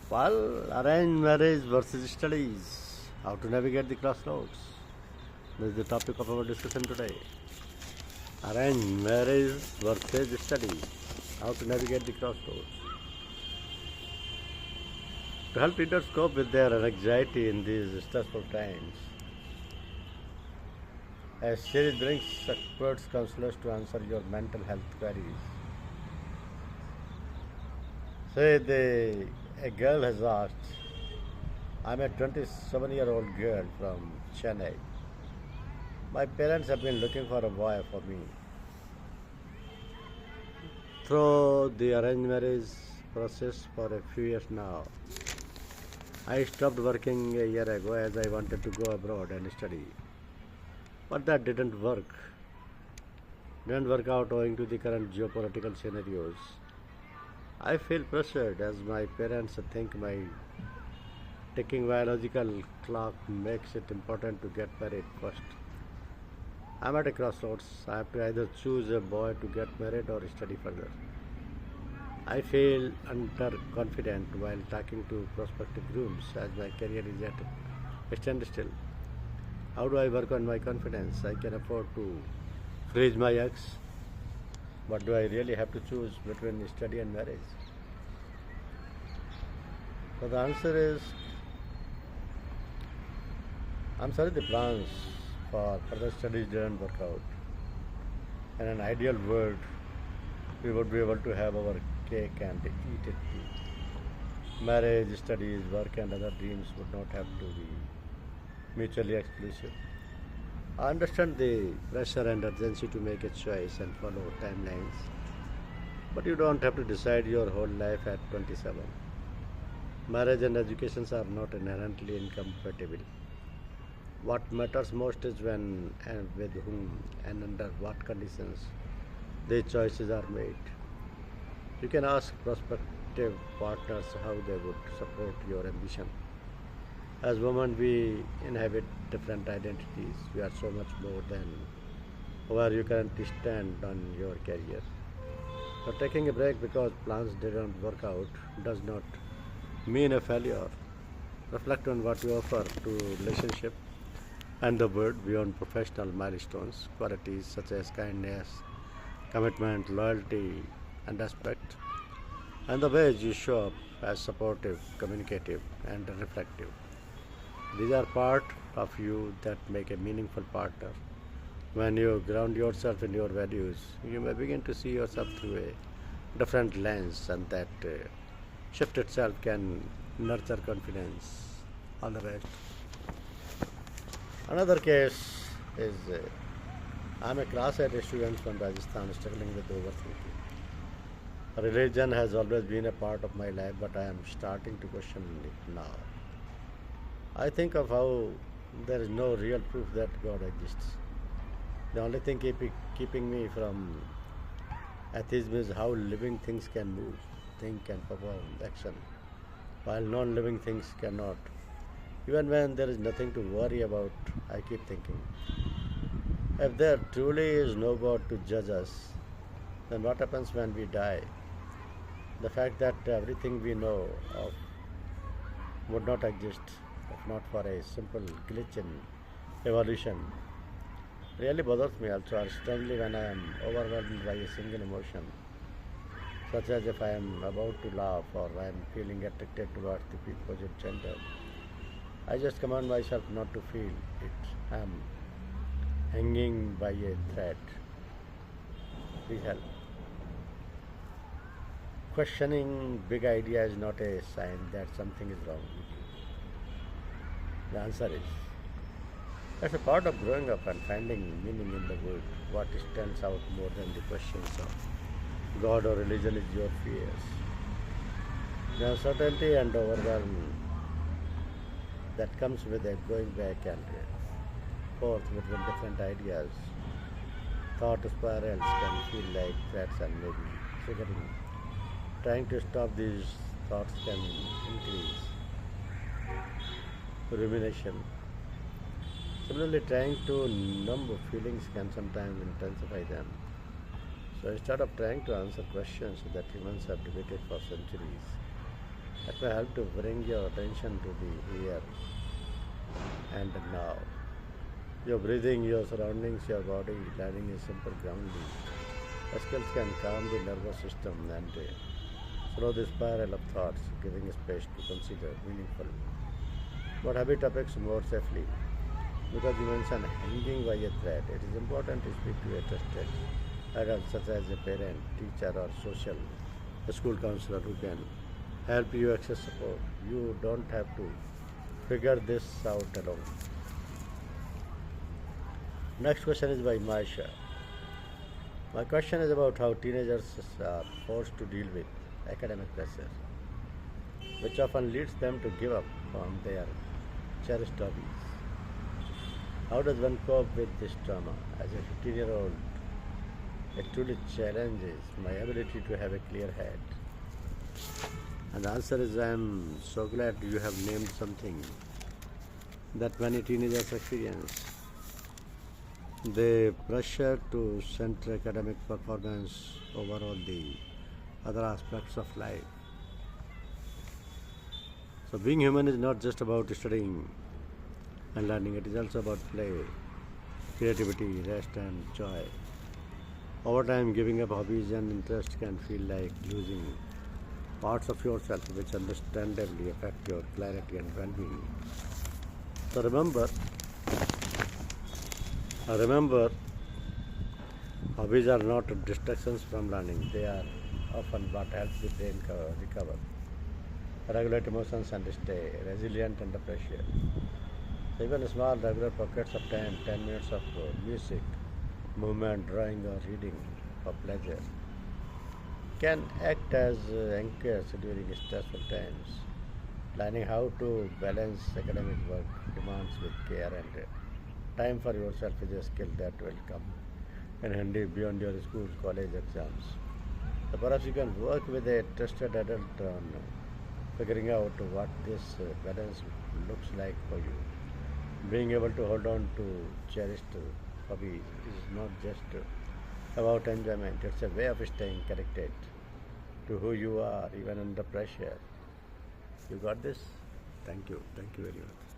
Well, arranged marriage versus studies. How to navigate the crossroads. This is the topic of our discussion today. Arranged marriage versus studies. How to navigate the crossroads. To help readers cope with their anxiety in these stressful times, a series brings experts counselors to answer your mental health queries. A girl has asked, I'm a 27-year-old girl from Chennai. My parents have been looking for a boy for me. Through the arranged marriage process for a few years now, I stopped working a year ago as I wanted to go abroad and study. But that didn't work out owing to the current geopolitical scenarios. I feel pressured as my parents think my ticking biological clock makes it important to get married first. I'm at a crossroads. I have to either choose a boy to get married or study further. I feel underconfident while talking to prospective grooms as my career is at a standstill. How do I work on my confidence? I can afford to freeze my eggs, but do I really have to choose between study and marriage? So the answer is I'm sorry the plans for further studies didn't work out. In an ideal world, we would be able to have our cake and eat it too. Marriage, studies, work, and other dreams would not have to be mutually exclusive. I understand the pressure and urgency to make a choice and follow timelines, but you don't have to decide your whole life at 27. Marriage and education are not inherently incompatible. What matters most is when and with whom and under what conditions the choices are made. You can ask prospective partners how they would support your ambition. As women, we inhabit different identities. We are so much more than where you currently stand on your career. So, taking a break because plans didn't work out does not mean a failure. Reflect on what you offer to relationship and the world beyond professional milestones. Qualities such as kindness, commitment, loyalty, and respect, and the ways you show up as supportive, communicative, and reflective. These are part of you that make a meaningful partner. When you ground yourself in your values, you may begin to see yourself through a different lens, and that shift itself can nurture confidence. All the best. Another case is I'm a class 8 student from Rajasthan struggling with overthinking. Religion has always been a part of my life, but I am starting to question it now. I think of how there is no real proof that God exists. The only thing keeping me from atheism is how living things can move, think, and perform action, while non living things cannot. Even when there is nothing to worry about, I keep thinking, if there truly is no God to judge us, then what happens when we die? The fact that everything we know of would not exist if not for a simple glitch in evolution really bothers me also, or strongly when I am overwhelmed by a single emotion, such as if I am about to laugh or I am feeling attracted towards the opposite gender. I just command myself not to feel it. I am hanging by a thread. Please help. Questioning big idea is not a sign that something is wrong with you. The answer is as a part of growing up and finding meaning in the world, what stands out more than the questions of God or religion is your fears. The uncertainty and overwhelm that comes with a going back and forth between different ideas. Thought spirals can feel like threats and maybe triggering. Trying to stop these thoughts can increase rumination. Similarly, trying to numb feelings can sometimes intensify them. So instead of trying to answer questions that humans have debated for centuries, That will help to bring your attention to the here and now. Your breathing, your surroundings, your body, learning a simple grounding. The skills can calm the nervous system and slow the spiral of thoughts, giving space to consider meaningful but habit topics more safely. Because you mentioned hanging by a thread, it is important to speak to a trusted adult such as a parent, teacher or social school counselor who can help you access support. You don't have to figure this out alone. Next question is by Maisha. My question is about how teenagers are forced to deal with academic pressure, which often leads them to give up on their cherished hobbies. How does one cope with this trauma? As a 15-year-old, it truly challenges my ability to have a clear head. And the answer is I am so glad you have named something that many teenagers experience. The pressure to center academic performance over all the other aspects of life. So, being human is not just about studying and learning, it is also about play, creativity, rest, and joy. Over time, giving up hobbies and interests can feel like losing parts of yourself which understandably affect your clarity and well being. So, remember, hobbies are not distractions from learning, they are often what helps the brain recover, regulate emotions, and stay resilient under pressure. So even small regular pockets of time, 10 minutes of music, movement, drawing, or reading for pleasure can act as anchors during stressful times. Learning how to balance academic work demands with care and time for yourself is a skill that will come in handy beyond your school, college exams. So perhaps you can work with a trusted adult on figuring out what this balance looks like for you. Being able to hold on to cherished hobbies is not just about enjoyment, it's a way of staying connected to who you are even under pressure. You got this? Thank you. Thank you very much.